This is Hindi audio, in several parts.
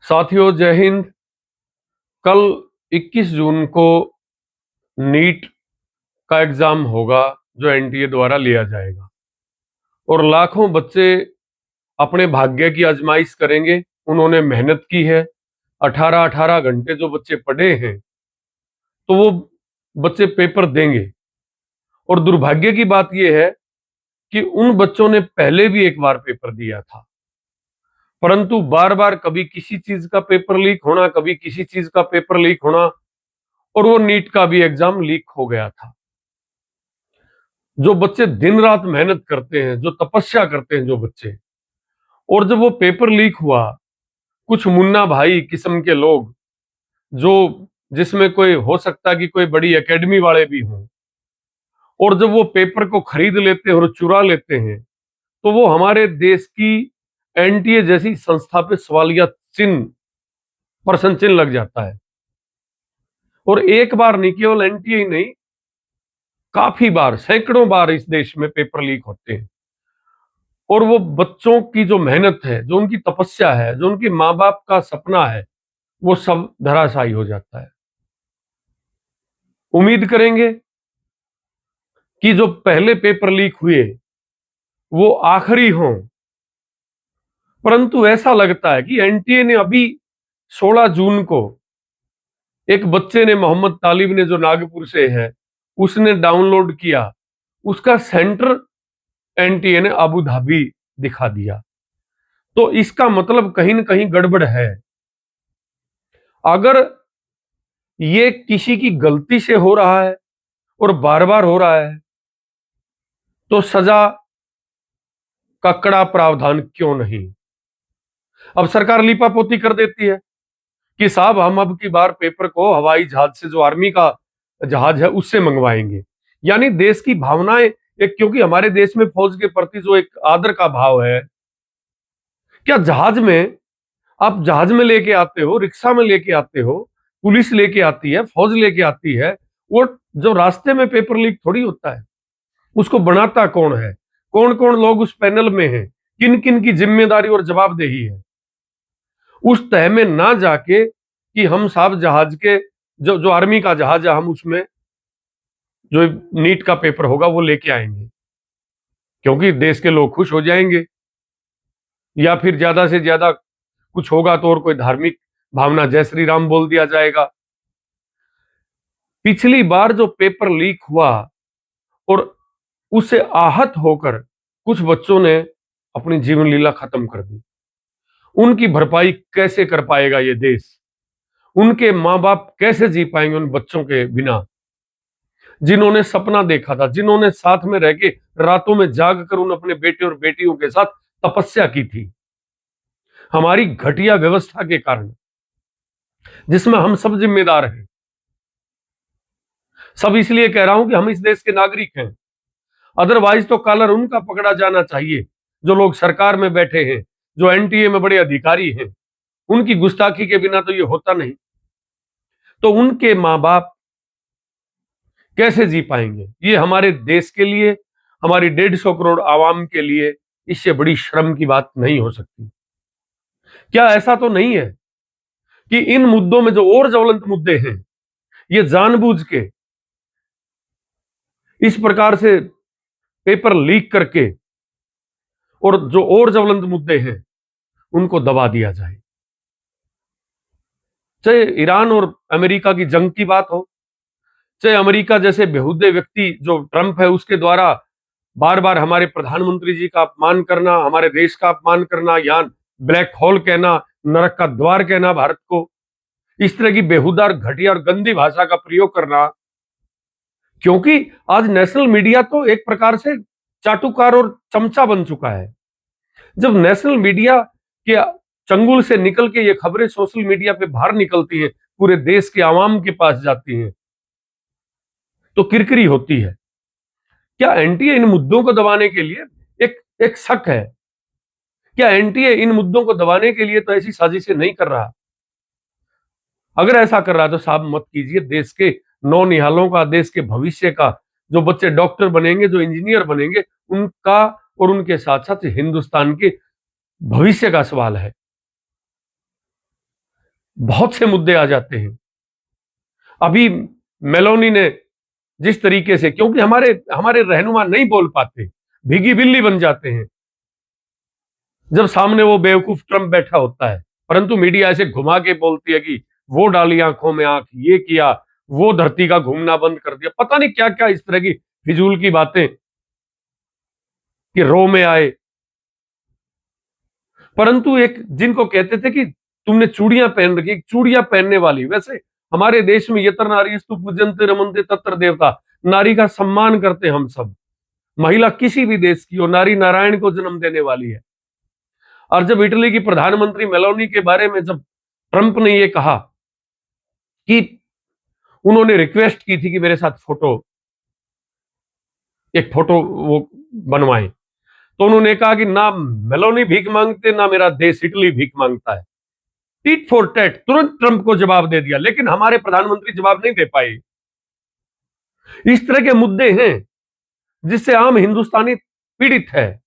साथियों, जय हिंद। कल 21 जून को नीट का एग्जाम होगा जो एनटीए द्वारा लिया जाएगा और लाखों बच्चे अपने भाग्य की आजमाइश करेंगे। उन्होंने मेहनत की है, 18-18 घंटे जो बच्चे पढ़े हैं, तो वो बच्चे पेपर देंगे। और दुर्भाग्य की बात यह है कि उन बच्चों ने पहले भी एक बार पेपर दिया था, परंतु बार बार कभी किसी चीज का पेपर लीक होना, कभी किसी चीज का पेपर लीक होना, और वो नीट का भी एग्जाम लीक हो गया था। जो बच्चे दिन रात मेहनत करते हैं, जो तपस्या करते हैं जो बच्चे, और जब वो पेपर लीक हुआ, कुछ मुन्ना भाई किस्म के लोग, जो जिसमें कोई हो सकता है कि कोई बड़ी एकेडमी वाले भी हों, और जब वो पेपर को खरीद लेते हैं और चुरा लेते हैं, तो वो हमारे देश की एनटीए जैसी संस्था पे सवालिया चिन्ह, प्रश्न चिन्ह लग जाता है। और एक बार नहीं, केवल एनटीए ही नहीं, काफी बार, सैकड़ों बार इस देश में पेपर लीक होते हैं। और वो बच्चों की जो मेहनत है, जो उनकी तपस्या है, जो उनके माँ बाप का सपना है, वो सब धराशायी हो जाता है। उम्मीद करेंगे कि जो पहले पेपर लीक हुए वो आखिरी हों, परंतु ऐसा लगता है कि एनटीए ने अभी 16 जून को एक बच्चे ने, मोहम्मद तालिब ने, जो नागपुर से है, उसने डाउनलोड किया, उसका सेंटर एनटीए ने अबू धाबी दिखा दिया। तो इसका मतलब कहीं ना कहीं गड़बड़ है। अगर ये किसी की गलती से हो रहा है और बार बार हो रहा है, तो सजा का कड़ा प्रावधान क्यों नहीं? अब सरकार लीपापोती कर देती है कि साहब हम अब की बार पेपर को हवाई जहाज से, जो आर्मी का जहाज है, उससे मंगवाएंगे। यानी देश की भावनाएं, एक, क्योंकि हमारे देश में फौज के प्रति जो एक आदर का भाव है, क्या जहाज में, आप जहाज में लेके आते हो, रिक्शा में लेके आते हो, पुलिस लेके आती है, फौज लेके आती है, वो जो रास्ते में पेपर लीक थोड़ी होता है। उसको बनाता कौन है, कौन कौन लोग उस पैनल में हैं, किन किन की जिम्मेदारी और जवाबदेही है, उस तह में ना जाके कि हम साहब जहाज के, जो जो आर्मी का जहाज है, हम उसमें जो नीट का पेपर होगा वो लेके आएंगे, क्योंकि देश के लोग खुश हो जाएंगे, या फिर ज्यादा से ज्यादा कुछ होगा तो और कोई धार्मिक भावना, जय श्री राम बोल दिया जाएगा। पिछली बार जो पेपर लीक हुआ और उससे आहत होकर कुछ बच्चों ने अपनी जीवन लीला खत्म कर दी, उनकी भरपाई कैसे कर पाएगा ये देश? उनके मां बाप कैसे जी पाएंगे उन बच्चों के बिना, जिन्होंने सपना देखा था, जिन्होंने साथ में रह के रातों में जाग कर उन अपने बेटे और बेटियों के साथ तपस्या की थी, हमारी घटिया व्यवस्था के कारण, जिसमें हम सब जिम्मेदार हैं। सब इसलिए कह रहा हूं कि हम इस देश के नागरिक हैं, अदरवाइज तो कॉलर उनका पकड़ा जाना चाहिए जो लोग सरकार में बैठे हैं, जो एनटीए में बड़े अधिकारी हैं। उनकी गुस्ताखी के बिना तो ये होता नहीं। तो उनके मां बाप कैसे जी पाएंगे? ये हमारे देश के लिए, हमारी 150 करोड़ आवाम के लिए इससे बड़ी शर्म की बात नहीं हो सकती। क्या ऐसा तो नहीं है कि इन मुद्दों में, जो और ज्वलंत मुद्दे हैं, ये जानबूझ के इस प्रकार से पेपर लीक करके, और जो और ज्वलंत मुद्दे हैं उनको दबा दिया जाए? चाहे ईरान और अमेरिका की जंग की बात हो, चाहे अमेरिका जैसे बेहुदे व्यक्ति जो ट्रंप है उसके द्वारा बार बार हमारे प्रधानमंत्री जी का अपमान करना, हमारे देश का अपमान करना, यहाँ ब्लैक होल कहना, नरक का द्वार कहना भारत को, इस तरह की बेहुदा और घटिया और गंदी भाषा का प्रयोग करना। क्योंकि आज नेशनल मीडिया तो एक प्रकार से चाटुकार और चमचा बन चुका है। जब नेशनल मीडिया के चंगुल से निकल के ये खबरें सोशल मीडिया पे बाहर निकलती हैं, पूरे देश के आवाम के पास जाती हैं, तो किरकिरी होती है। क्या एनटीए इन मुद्दों को दबाने के लिए, एक एक शक है, क्या एनटीए इन मुद्दों को दबाने के लिए तो ऐसी साजिशें नहीं कर रहा? अगर ऐसा कर रहा है तो साहब मत कीजिए। देश के नौनिहालों का, देश के भविष्य का, जो बच्चे डॉक्टर बनेंगे, जो इंजीनियर बनेंगे, उनका और उनके साथ साथ हिंदुस्तान के भविष्य का सवाल है। बहुत से मुद्दे आ जाते हैं। अभी मेलोनी ने जिस तरीके से, क्योंकि हमारे हमारे रहनुमा नहीं बोल पाते, भीगी बिल्ली बन जाते हैं जब सामने वो बेवकूफ ट्रंप बैठा होता है, परंतु मीडिया ऐसे घुमा के बोलती है कि वो डाली आंखों में आंख, ये किया, वो धरती का घूमना बंद कर दिया, पता नहीं क्या क्या इस तरह की फिजूल की बातें कि रो में आए। परंतु एक जिनको कहते थे कि तुमने चूड़ियां पहन रखी, चूड़ियां पहनने वाली, वैसे हमारे देश में यत्र नारीस्तु पूज्यन्ते रमन्ते तत्र देवता, नारी का सम्मान करते हम सब। महिला किसी भी देश की हो, नारी नारायण को जन्म देने वाली है। और जब इटली की प्रधानमंत्री मेलोनी के बारे में जब ट्रंप ने ये कहा कि उन्होंने रिक्वेस्ट की थी कि मेरे साथ एक फोटो वो बनवाएं, तो उन्होंने कहा कि ना मेलोनी भीख मांगते, ना मेरा देश इटली भीख मांगता है। टीट फॉर टैट, तुरंत ट्रंप को जवाब दे दिया, लेकिन हमारे प्रधानमंत्री जवाब नहीं दे पाए। इस तरह के मुद्दे हैं जिससे आम हिंदुस्तानी पीड़ित है।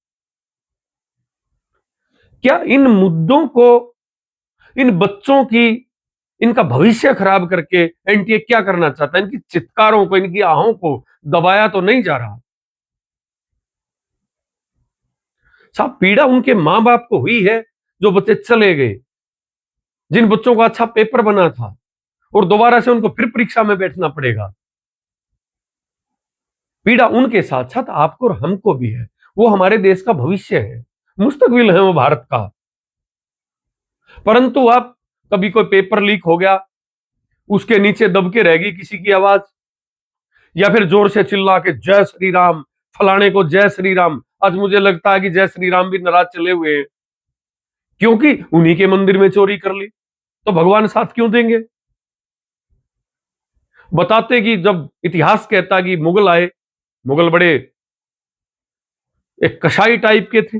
क्या इन मुद्दों को, इन बच्चों की, इनका भविष्य खराब करके एनटीए क्या करना चाहता है? इनकी चित्कारों को, इनकी आहों को दबाया तो नहीं जा रहा। साहब, पीड़ा उनके मां बाप को हुई है जो बच्चे चले गए, जिन बच्चों का अच्छा पेपर बना था और दोबारा से उनको फिर परीक्षा में बैठना पड़ेगा। पीड़ा उनके साथ साथ आपको और हमको भी है। वो हमारे देश का भविष्य है, मुस्तकबिल है वो भारत का। परंतु आप, कभी कोई पेपर लीक हो गया, उसके नीचे दब के रहेगी किसी की आवाज, या फिर जोर से चिल्ला के जय श्री राम, फलाने को जय श्री राम। आज मुझे लगता है कि जय श्री राम भी नाराज चले हुए हैं, क्योंकि उन्हीं के मंदिर में चोरी कर ली, तो भगवान साथ क्यों देंगे? बताते कि जब इतिहास कहता कि मुगल आए, मुगल बड़े एक कसाई टाइप के थे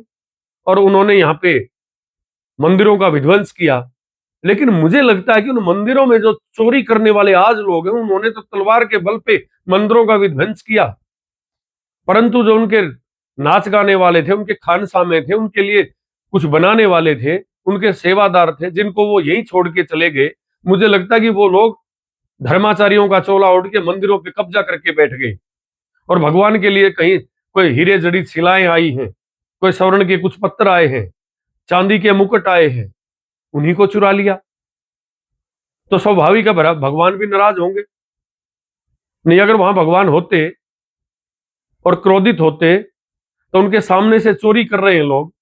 और उन्होंने यहां पे मंदिरों का विध्वंस किया, लेकिन मुझे लगता है कि उन मंदिरों में जो चोरी करने वाले आज लोग हैं, उन्होंने तो तलवार के बल पे मंदिरों का विध्वंस किया, परंतु जो उनके नाच गाने वाले थे, उनके खानसामे थे, उनके लिए कुछ बनाने वाले थे, उनके सेवादार थे, जिनको वो यहीं छोड़ के चले गए, मुझे लगता है कि वो लोग धर्माचार्यों का चोला ओढ़ के मंदिरों पे कब्जा करके बैठ गए और भगवान के लिए कहीं कोई हीरे जड़ित शिलाएं आई हैं, कोई स्वर्ण के कुछ पत्थर आए हैं, चांदी के मुकुट आए हैं, उन्हीं को चुरा लिया। तो स्वाभाविक है भगवान भी नाराज होंगे। नहीं, अगर वहां भगवान होते और क्रोधित होते तो उनके सामने से चोरी कर रहे हैं लोग,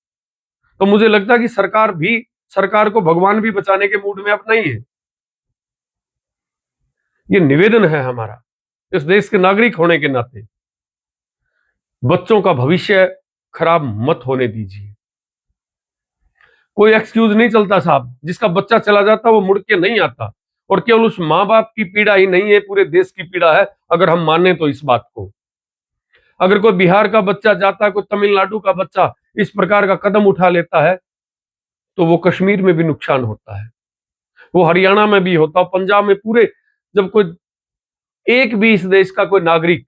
तो मुझे लगता है कि सरकार को भगवान भी बचाने के मूड में अब नहीं है। ये निवेदन है हमारा इस देश के नागरिक होने के नाते, बच्चों का भविष्य खराब मत होने दीजिए। कोई एक्सक्यूज नहीं चलता साहब, जिसका बच्चा चला जाता वो मुड़ के नहीं आता, और केवल उस मां बाप की पीड़ा ही नहीं है, पूरे देश की पीड़ा है, अगर हम माने तो इस बात को। अगर कोई बिहार का बच्चा जाता है, कोई तमिलनाडु का बच्चा इस प्रकार का कदम उठा लेता है, तो वो कश्मीर में भी नुकसान होता है, वो हरियाणा में भी होता है, पंजाब में, पूरे, जब कोई एक भी इस देश का कोई नागरिक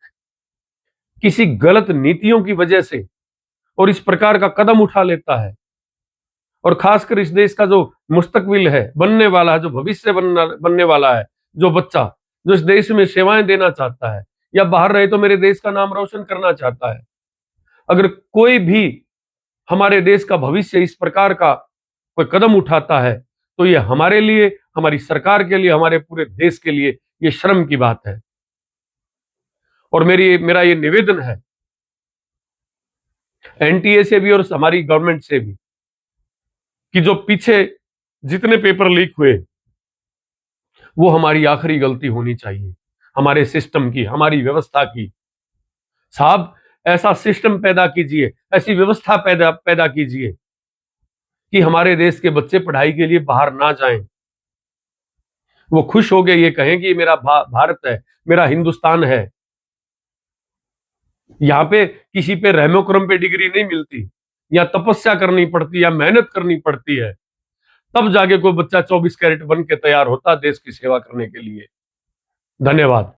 किसी गलत नीतियों की वजह से और इस प्रकार का कदम उठा लेता है, और खासकर इस देश का जो मुस्तकबिल है, बनने वाला है, जो भविष्य बनने वाला है, जो बच्चा जो इस देश में सेवाएं देना चाहता है या बाहर रहे तो मेरे देश का नाम रोशन करना चाहता है, अगर कोई भी हमारे देश का भविष्य इस प्रकार का कोई कदम उठाता है, तो ये हमारे लिए, हमारी सरकार के लिए, हमारे पूरे देश के लिए ये शर्म की बात है। और मेरा ये निवेदन है एनटीए से भी और हमारी गवर्नमेंट से भी, कि जो पीछे जितने पेपर लीक हुए, वो हमारी आखिरी गलती होनी चाहिए, हमारे सिस्टम की, हमारी व्यवस्था की। साहब, ऐसा सिस्टम पैदा कीजिए, ऐसी व्यवस्था पैदा कीजिए कि हमारे देश के बच्चे पढ़ाई के लिए बाहर ना जाएं, वो खुश हो गए ये कहें कि ये मेरा भारत है, मेरा हिंदुस्तान है। यहाँ पे किसी पे रहमो करम पे डिग्री नहीं मिलती, या तपस्या करनी पड़ती, या मेहनत करनी पड़ती है, तब जाके कोई बच्चा 24 कैरेट बन के तैयार होता देश की सेवा करने के लिए। धन्यवाद।